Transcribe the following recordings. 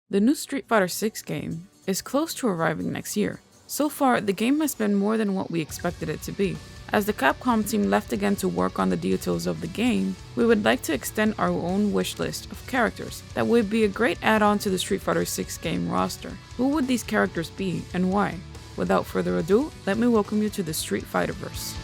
The new Street Fighter 6 game is close to arriving next year. So far, the game has been more than what we expected it to be. As the Capcom team left again to work on the details of the game, we would like to extend our own wish list of characters that would be a great add-on to the Street Fighter 6 game roster. Who would these characters be and why? Without further ado, let me welcome you to the Street Fighterverse.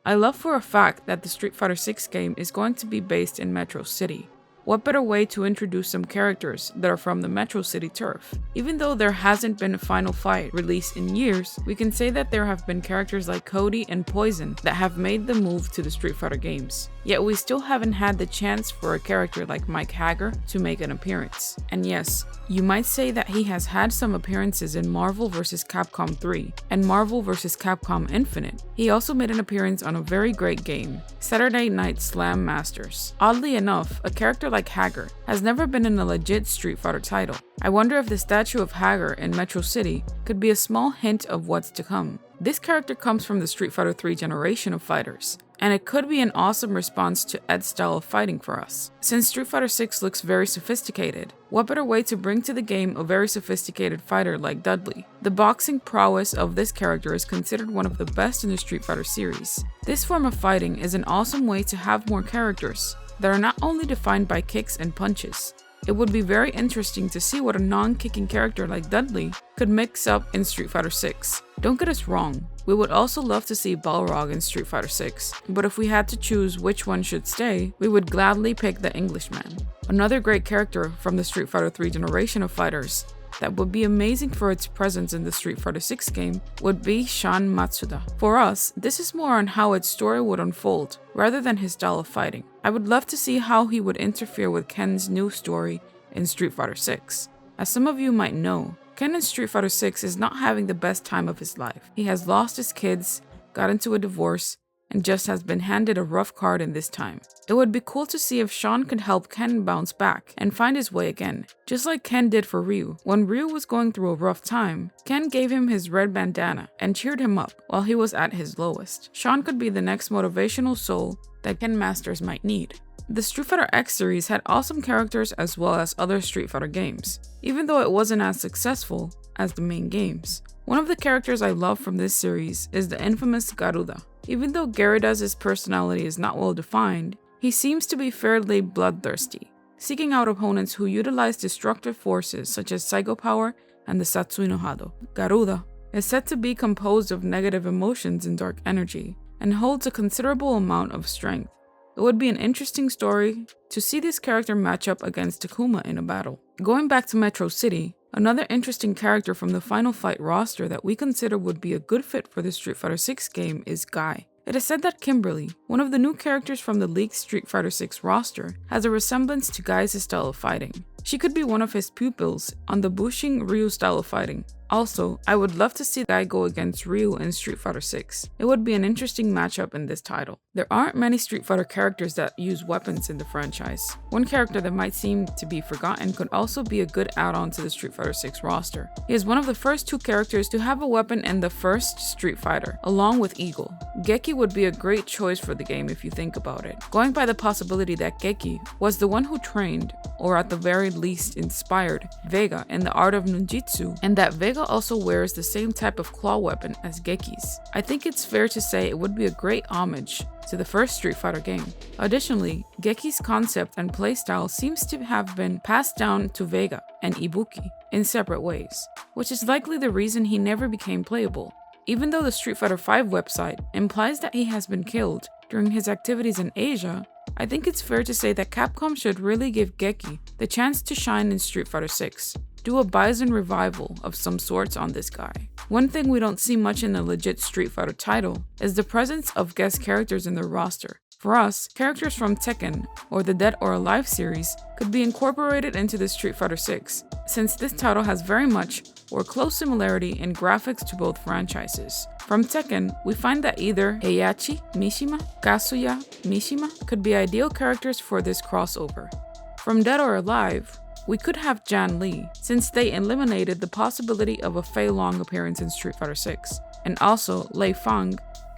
I love for a fact that the Street Fighter 6 game is going to be based in Metro City. What better way to introduce some characters that are from the Metro City turf? Even though there hasn't been a final fight released in years, we can say that there have been characters like Cody and Poison that have made the move to the Street Fighter games. Yet we still haven't had the chance for a character like Mike Hager to make an appearance. And yes, you might say that he has had some appearances in Marvel vs. Capcom 3 and Marvel vs. Capcom Infinite. He also made an appearance on a very great game, Saturday Night Slam Masters. Oddly enough, a character like Hager has never been in a legit Street Fighter title. I wonder if the statue of Hager in Metro City could be a small hint of what's to come. This character comes from the Street Fighter 3 generation of fighters, and it could be an awesome response to Ed's style of fighting for us. Since Street Fighter 6 looks very sophisticated, what better way to bring to the game a very sophisticated fighter like Dudley? The boxing prowess of this character is considered one of the best in the Street Fighter series. This form of fighting is an awesome way to have more characters that are not only defined by kicks and punches. It would be very interesting to see what a non-kicking character like Dudley could mix up in Street Fighter 6. Don't get us wrong, we would also love to see Balrog in Street Fighter 6, but if we had to choose which one should stay, we would gladly pick the Englishman. Another great character from the Street Fighter 3 generation of fighters that would be amazing for its presence in the Street Fighter 6 game would be Shan Matsuda. For us, this is more on how its story would unfold, rather than his style of fighting. I would love to see how he would interfere with Ken's new story in Street Fighter 6. As some of you might know, Ken in Street Fighter 6 is not having the best time of his life. He has lost his kids, got into a divorce, and just has been handed a rough card in this time. It would be cool to see if Sean could help Ken bounce back and find his way again, just like Ken did for Ryu. When Ryu was going through a rough time, Ken gave him his red bandana and cheered him up while he was at his lowest. Sean could be the next motivational soul that Ken Masters might need. The Street Fighter X series had awesome characters as well as other Street Fighter games, even though it wasn't as successful as the main games. One of the characters I love from this series is the infamous Garuda. Even though Garuda's personality is not well defined, he seems to be fairly bloodthirsty, seeking out opponents who utilize destructive forces such as Psycho Power and the Satsui no Hado. Garuda is said to be composed of negative emotions and dark energy, and holds a considerable amount of strength. It would be an interesting story to see this character match up against Takuma in a battle. Going back to Metro City, another interesting character from the Final Fight roster that we consider would be a good fit for the Street Fighter 6 game is Guy. It is said that Kimberly, one of the new characters from the leaked Street Fighter 6 roster, has a resemblance to Guy's style of fighting. She could be one of his pupils on the Bushin Ryu style of fighting. Also, I would love to see Guy go against Ryu in Street Fighter 6. It would be an interesting matchup in this title. There aren't many Street Fighter characters that use weapons in the franchise. One character that might seem to be forgotten could also be a good add-on to the Street Fighter 6 roster. He is one of the first two characters to have a weapon in the first Street Fighter, along with Eagle. Geki would be a great choice for the game if you think about it. Going by the possibility that Geki was the one who trained, or at the very least inspired, Vega in the art of ninjutsu, and that Vega also wears the same type of claw weapon as Geki's. I think it's fair to say it would be a great homage to the first Street Fighter game. Additionally, Geki's concept and playstyle seems to have been passed down to Vega and Ibuki in separate ways, which is likely the reason he never became playable. Even though the Street Fighter V website implies that he has been killed during his activities in Asia, I think it's fair to say that Capcom should really give Geki the chance to shine in Street Fighter 6. Do a Bison revival of some sorts on this guy. One thing we don't see much in a legit Street Fighter title is the presence of guest characters in their roster. For us, characters from Tekken or the Dead or Alive series could be incorporated into the Street Fighter 6, since this title has very much or close similarity in graphics to both franchises. From Tekken, we find that either Heihachi Mishima, Kazuya Mishima could be ideal characters for this crossover. From Dead or Alive, We could have Jan Li, since they eliminated the possibility of a Fei Long appearance in Street Fighter 6, and also Lei Fang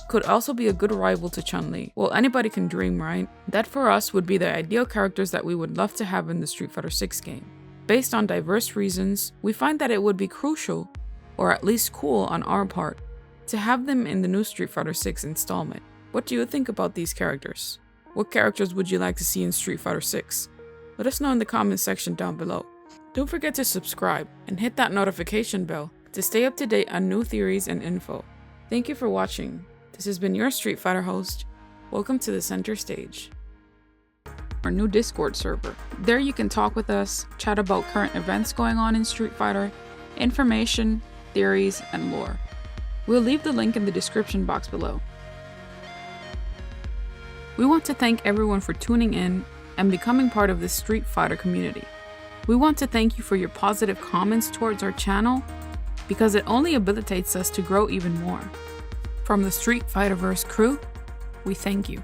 could also be a good rival to Chun-Li. Well, anybody can dream, right? That for us would be the ideal characters that we would love to have in the Street Fighter 6 game. Based on diverse reasons, we find that it would be crucial, or at least cool on our part, to have them in the new Street Fighter 6 installment. What do you think about these characters? What characters would you like to see in Street Fighter 6? Let us know in the comments section down below. Don't forget to subscribe and hit that notification bell to stay up to date on new theories and info. Thank you for watching. This has been your Street Fighter host. Welcome to the center stage. Our new Discord server. There you can talk with us, chat about current events going on in Street Fighter, information, theories, and lore. We'll leave the link in the description box below. We want to thank everyone for tuning in and becoming part of this Street Fighter community. We want to thank you for your positive comments towards our channel, because it only habilitates us to grow even more. From the Street Fighterverse crew, we thank you.